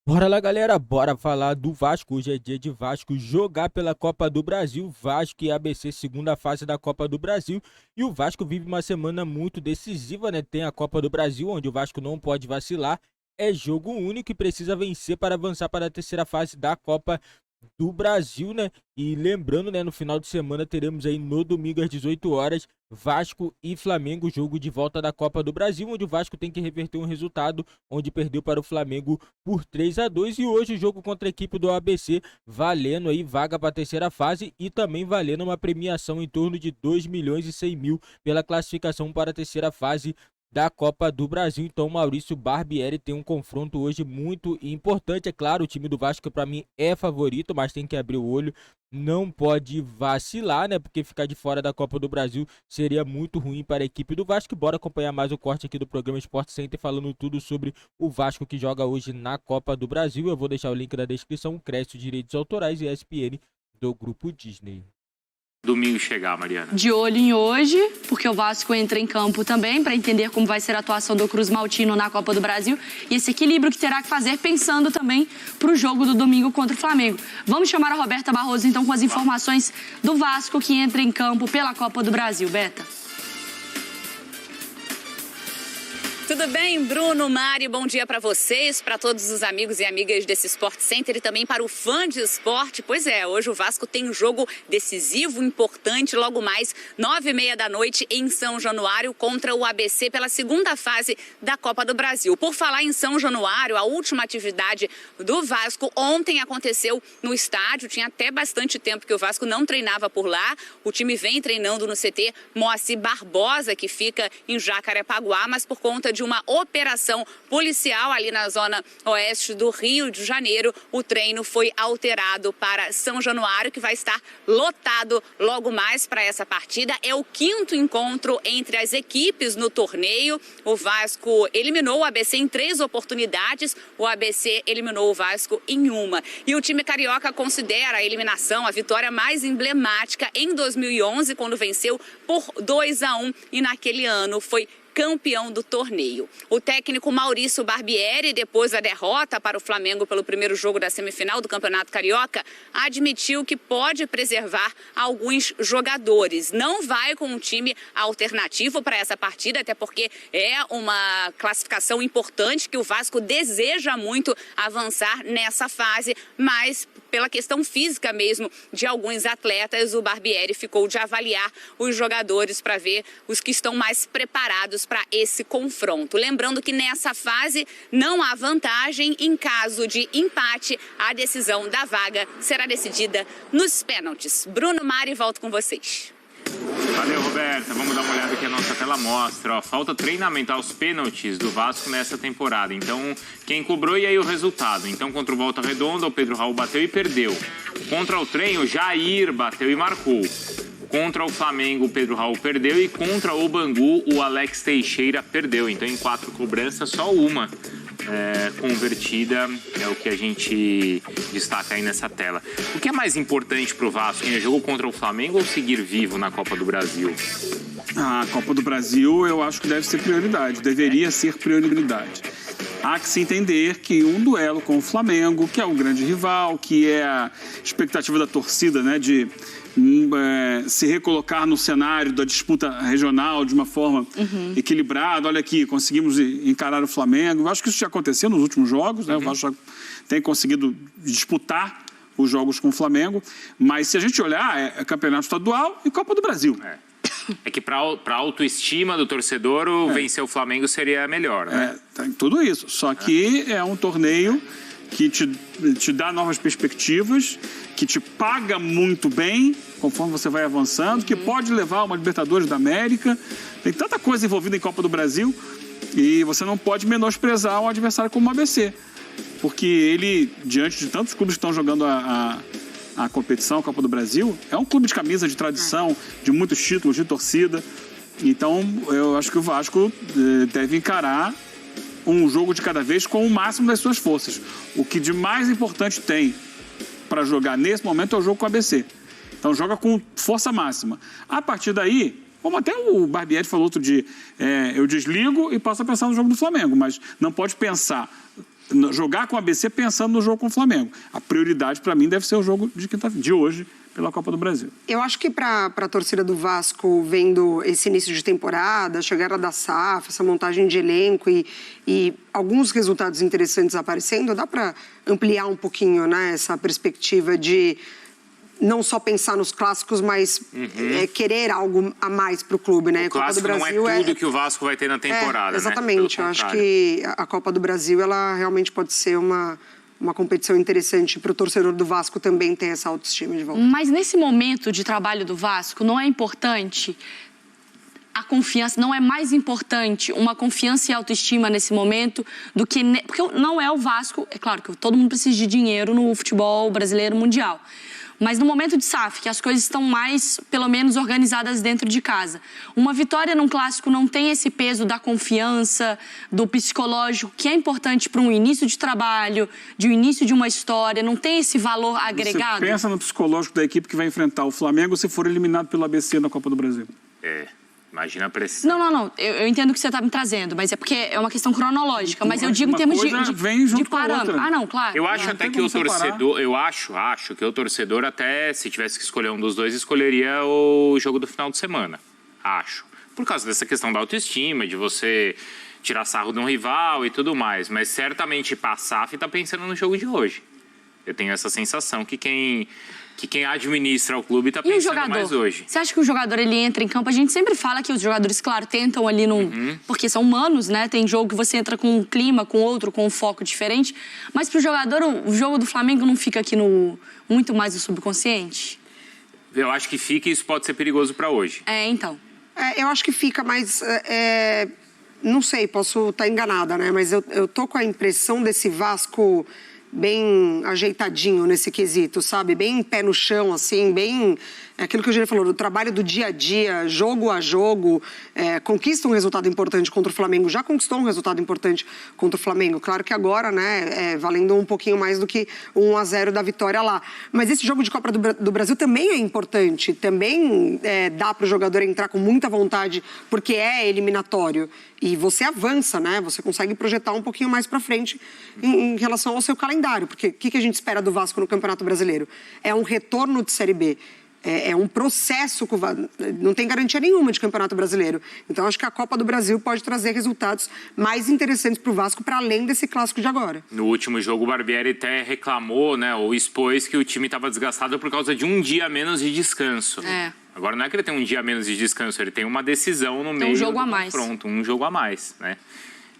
Bora lá, galera, bora falar do Vasco. Hoje é dia de Vasco jogar pela Copa do Brasil. Vasco e ABC, segunda fase da Copa do Brasil. E o Vasco vive uma semana muito decisiva, né? Tem a Copa do Brasil, onde o Vasco não pode vacilar. É jogo único e precisa vencer para avançar para a terceira fase da Copa do Brasil, né? E lembrando, né, no final de semana teremos aí no domingo às 18 horas Vasco e Flamengo, jogo de volta da Copa do Brasil, onde o Vasco tem que reverter um resultado onde perdeu para o Flamengo por 3-2 e hoje o jogo contra a equipe do ABC, valendo aí vaga para a terceira fase e também valendo uma premiação em torno de 2.100.000 pela classificação para a terceira fase da Copa do Brasil. Então Maurício Barbieri tem um confronto hoje muito importante. É claro, o time do Vasco para mim é favorito, mas tem que abrir o olho, não pode vacilar, né? Porque ficar de fora da Copa do Brasil seria muito ruim para a equipe do Vasco. Bora acompanhar mais o corte aqui do programa Sport Center falando tudo sobre o Vasco que joga hoje na Copa do Brasil. Eu vou deixar o link na descrição, crédito, direitos autorais e ESPN do Grupo Disney. Domingo chegar, Mariana. De olho em hoje, porque o Vasco entra em campo também para entender como vai ser a atuação do Cruz Maltino na Copa do Brasil e esse equilíbrio que terá que fazer pensando também para o jogo do domingo contra o Flamengo. Vamos chamar a Roberta Barroso então com as informações do Vasco que entra em campo pela Copa do Brasil. Beta. Tudo bem, Bruno, Mari? Bom dia para vocês, para todos os amigos e amigas desse Sport Center e também para o fã de esporte. Pois é, hoje o Vasco tem um jogo decisivo, importante, logo mais 9h30 da noite em São Januário contra o ABC pela segunda fase da Copa do Brasil. Por falar em São Januário, a última atividade do Vasco ontem aconteceu no estádio. Tinha até bastante tempo que o Vasco não treinava por lá. O time vem treinando no CT Moacir Barbosa, que fica em Jacarepaguá, mas por conta de uma operação policial ali na zona oeste do Rio de Janeiro, o treino foi alterado para São Januário, que vai estar lotado logo mais para essa partida. É o quinto encontro entre as equipes no torneio. O Vasco eliminou o ABC em 3 oportunidades, o ABC eliminou o Vasco em uma. E o time carioca considera a eliminação a vitória mais emblemática em 2011, quando venceu por 2-1 e naquele ano foi campeão do torneio. O técnico Maurício Barbieri, depois da derrota para o Flamengo pelo primeiro jogo da semifinal do Campeonato Carioca, admitiu que pode preservar alguns jogadores. Não vai com um time alternativo para essa partida, até porque é uma classificação importante que o Vasco deseja muito avançar nessa fase, mas pela questão física mesmo de alguns atletas, o Barbieri ficou de avaliar os jogadores para ver os que estão mais preparados para esse confronto. Lembrando que nessa fase não há vantagem. Em caso de empate, a decisão da vaga será decidida nos pênaltis. Bruno, Mari, volto com vocês. Valeu, Roberta. Vamos dar uma olhada aqui, a nossa tela mostra. Ó, falta treinamento aos pênaltis do Vasco nessa temporada. Então, quem cobrou e aí o resultado? Então, contra o Volta Redonda, o Pedro Raul bateu e perdeu. Contra o Trem, o Jair bateu e marcou. Contra o Flamengo, o Pedro Raul perdeu e contra o Bangu, o Alex Teixeira perdeu. Então, em 4 cobranças, só uma convertida, é o que a gente destaca aí nessa tela. O que é mais importante para o Vasco? Ainda jogou contra o Flamengo ou seguir vivo na Copa do Brasil? A Copa do Brasil eu acho que deve ser prioridade, deveria ser prioridade. Há que se entender que um duelo com o Flamengo, que é o grande rival, que é a expectativa da torcida, né, de se recolocar no cenário da disputa regional de uma forma equilibrada. Olha aqui, conseguimos encarar o Flamengo. Eu acho que isso já aconteceu nos últimos jogos, né? O Vasco já tem conseguido disputar os jogos com o Flamengo, mas se a gente olhar, é campeonato estadual e Copa do Brasil. É que para a autoestima do torcedor, vencer o Flamengo seria melhor, né? Tem tudo isso, só que é um torneio que te dá novas perspectivas, que te paga muito bem conforme você vai avançando, que pode levar uma Libertadores da América. Tem tanta coisa envolvida em Copa do Brasil e você não pode menosprezar um adversário como o ABC, porque ele, diante de tantos clubes que estão jogando a competição, a Copa do Brasil, é um clube de camisa, de tradição, de muitos títulos, de torcida. Então, eu acho que o Vasco deve encarar um jogo de cada vez com o máximo das suas forças. O que de mais importante tem para jogar nesse momento é o jogo com o ABC. Então, joga com força máxima. A partir daí, como até o Barbieri falou outro dia, eu desligo e passo a pensar no jogo do Flamengo, mas não pode pensar jogar com o ABC pensando no jogo com o Flamengo. A prioridade, para mim, deve ser o jogo de hoje, pela Copa do Brasil. Eu acho que para a torcida do Vasco, vendo esse início de temporada, a chegada da SAF, essa montagem de elenco e alguns resultados interessantes aparecendo, dá para ampliar um pouquinho, né, essa perspectiva de não só pensar nos clássicos, mas querer algo a mais para o clube, né? O clássico Copa do Brasil não é tudo que o Vasco vai ter na temporada, exatamente. Né? Eu acho que a Copa do Brasil, ela realmente pode ser uma competição interessante para o torcedor do Vasco também ter essa autoestima de volta. Mas nesse momento de trabalho do Vasco, não é importante a confiança, não é mais importante uma confiança e autoestima nesse momento do que... Porque não é o Vasco, é claro que todo mundo precisa de dinheiro no futebol brasileiro mundial. Mas no momento de SAF, que as coisas estão mais, pelo menos, organizadas dentro de casa. Uma vitória num clássico não tem esse peso da confiança, do psicológico, que é importante para um início de trabalho, de um início de uma história, não tem esse valor agregado? Você pensa no psicológico da equipe que vai enfrentar o Flamengo se for eliminado pelo ABC na Copa do Brasil. Imagina a pressão. Não. Eu entendo o que você está me trazendo, mas é porque é uma questão cronológica. Mas eu digo em termos de parâmetro. Ah, não, claro. Eu acho até que o torcedor... Eu acho que o torcedor até, se tivesse que escolher um dos dois, escolheria o jogo do final de semana. Acho. Por causa dessa questão da autoestima, de você tirar sarro de um rival e tudo mais. Mas certamente a SAF está pensando no jogo de hoje. Eu tenho essa sensação que quem administra o clube está pensando mais hoje. Você acha que o jogador ele entra em campo? A gente sempre fala que os jogadores, claro, tentam ali porque são humanos, né? Tem jogo que você entra com um clima, com outro, com um foco diferente. Mas para o jogador, o jogo do Flamengo não fica aqui muito mais no subconsciente? Eu acho que fica e isso pode ser perigoso para hoje. Então. Eu acho que fica, mas... não sei, posso estar enganada, né? Mas eu tô com a impressão desse Vasco bem ajeitadinho nesse quesito, sabe? Bem pé no chão, assim, bem... aquilo que o Eugênio falou, do trabalho do dia a dia, jogo a jogo, conquista um resultado importante contra o Flamengo, já conquistou um resultado importante contra o Flamengo. Claro que agora, né, valendo um pouquinho mais do que 1-0 da vitória lá. Mas esse jogo de Copa do Brasil também é importante, também dá para o jogador entrar com muita vontade, porque é eliminatório. E você avança, né? Você consegue projetar um pouquinho mais para frente em relação ao seu calendário. Porque o que a gente espera do Vasco no Campeonato Brasileiro? É um retorno de Série B. É um processo, não tem garantia nenhuma de Campeonato Brasileiro. Então, acho que a Copa do Brasil pode trazer resultados mais interessantes para o Vasco, para além desse clássico de agora. No último jogo, o Barbieri até reclamou, né, ou expôs que o time estava desgastado por causa de um dia a menos de descanso. Agora, não é que ele tem um dia a menos de descanso, ele tem uma decisão no meio do confronto, um jogo a mais, né?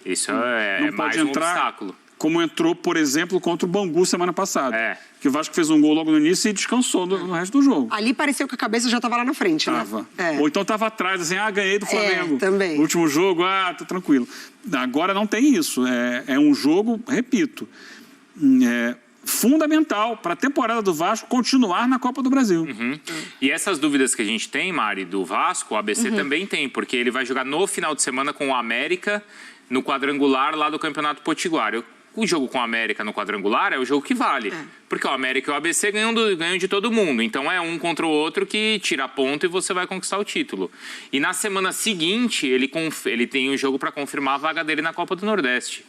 Isso é mais um obstáculo. Como entrou, por exemplo, contra o Bangu semana passada. Que o Vasco fez um gol logo no início e descansou no resto do jogo. Ali pareceu que a cabeça já estava lá na frente, né? Ou então estava atrás, assim, ganhei do Flamengo. Também. No último jogo, tô tranquilo. Agora não tem isso. É um jogo, repito, fundamental para a temporada do Vasco continuar na Copa do Brasil. E essas dúvidas que a gente tem, Mari, do Vasco, o ABC também tem, porque ele vai jogar no final de semana com o América no quadrangular lá do Campeonato Potiguar. O jogo com o América no quadrangular é o jogo que vale. Porque o América e o ABC ganham de todo mundo. Então é um contra o outro que tira ponto e você vai conquistar o título. E na semana seguinte, ele tem um jogo para confirmar a vaga dele na Copa do Nordeste.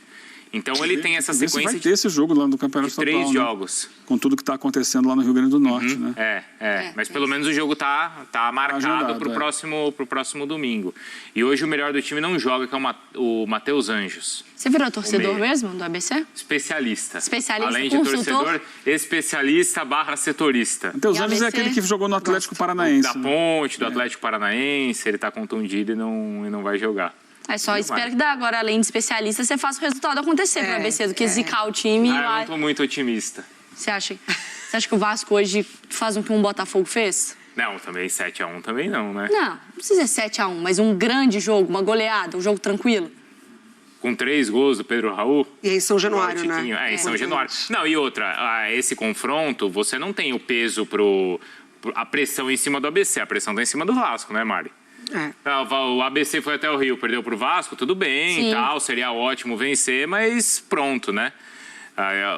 Então ele tem essa sequência vai ter esse jogo lá no Campeonato de 3 jogos. Com tudo que está acontecendo lá no Rio Grande do Norte, né? Mas pelo menos o jogo tá marcado para o próximo domingo. E hoje o melhor do time não joga, que é o Matheus Anjos. Você virou torcedor mesmo do ABC? Especialista. Além de torcedor, especialista / setorista. Matheus Anjos é aquele que jogou no Atlético Paranaense. Da Ponte, do Atlético Paranaense, ele está contundido e não vai jogar. Espero que agora, além de especialista, você faça o resultado acontecer para o ABC, do que zicar o time. Eu não estou muito otimista. Você acha que o Vasco hoje faz o que um Botafogo fez? Não, também 7-1 também não, né? Não precisa ser 7-1, mas um grande jogo, uma goleada, um jogo tranquilo. Com 3 gols do Pedro Raul. E em São Januário, né? Em São Januário. Não, e outra, esse confronto, você não tem o peso a pressão em cima do ABC, a pressão está em cima do Vasco, né, Mari? O ABC foi até o Rio, perdeu pro Vasco, tudo bem, seria ótimo vencer, mas pronto, né?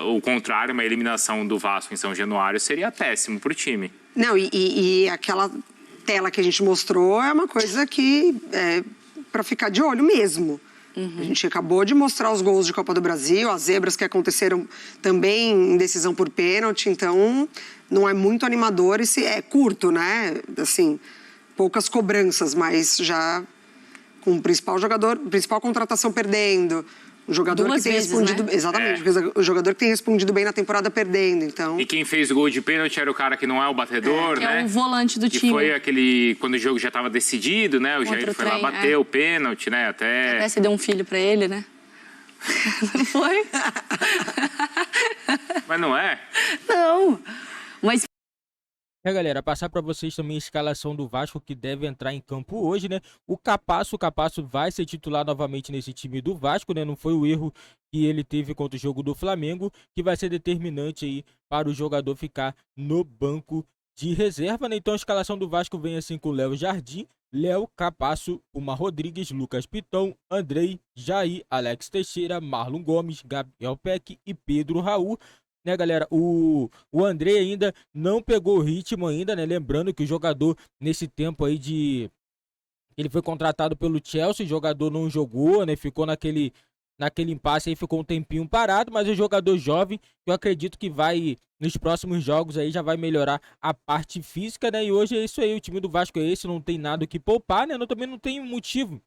O contrário, uma eliminação do Vasco em São Januário seria péssimo pro time. Não, e aquela tela que a gente mostrou é uma coisa que é para ficar de olho mesmo. A gente acabou de mostrar os gols de Copa do Brasil, as zebras que aconteceram também em decisão por pênalti, então não é muito animador, é curto, né? Assim, poucas cobranças, mas já com o principal jogador, principal contratação perdendo, um jogador Duas que tem vezes, respondido, né? exatamente, o jogador que tem respondido bem na temporada perdendo, então. E quem fez o gol de pênalti era o cara que não é o batedor, Que né? é o volante do que time. foi aquele, quando o jogo já estava decidido, né? O Contra Jair o foi lá trem, bater o pênalti, né? Até você deu um filho pra ele, né? Não foi? Mas não é? Não. Mas Galera, passar para vocês também a escalação do Vasco que deve entrar em campo hoje, né? O Capasso vai ser titular novamente nesse time do Vasco, né? Não foi o erro que ele teve contra o jogo do Flamengo, que vai ser determinante aí para o jogador ficar no banco de reserva, né? Então a escalação do Vasco vem assim com Léo Jardim, Léo, Capasso, Uma Rodrigues, Lucas Piton, Andrei, Jair, Alex Teixeira, Marlon Gomes, Gabriel Peck e Pedro Raul. Né, galera, o André ainda não pegou o ritmo ainda, né, lembrando que o jogador nesse tempo aí ele foi contratado pelo Chelsea, o jogador não jogou, né, ficou naquele impasse aí, ficou um tempinho parado, mas é um jogador jovem, que eu acredito que vai, nos próximos jogos aí, já vai melhorar a parte física, né, e hoje é isso aí, o time do Vasco é esse, não tem nada que poupar, né, também não tem motivo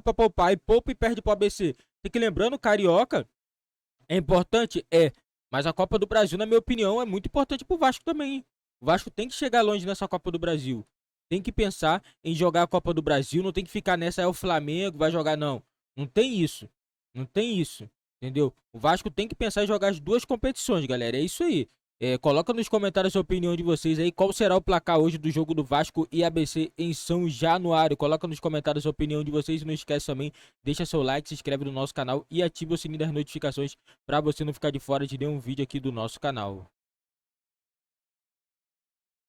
pra poupar, e poupa e perde pro ABC. Tem que lembrando, Carioca, é importante? Mas a Copa do Brasil, na minha opinião, é muito importante pro Vasco também. O Vasco tem que chegar longe nessa Copa do Brasil. Tem que pensar em jogar a Copa do Brasil, não tem que ficar nessa, é o Flamengo, vai jogar, não. Não tem isso. Não tem isso. Entendeu? O Vasco tem que pensar em jogar as duas competições, galera. É isso aí. Coloca nos comentários a opinião de vocês aí. Qual será o placar hoje do jogo do Vasco e ABC em São Januário? Coloca nos comentários a opinião de vocês. E não esquece também, deixa seu like, se inscreve no nosso canal e ativa o sininho das notificações para você não ficar de fora de nenhum vídeo aqui do nosso canal.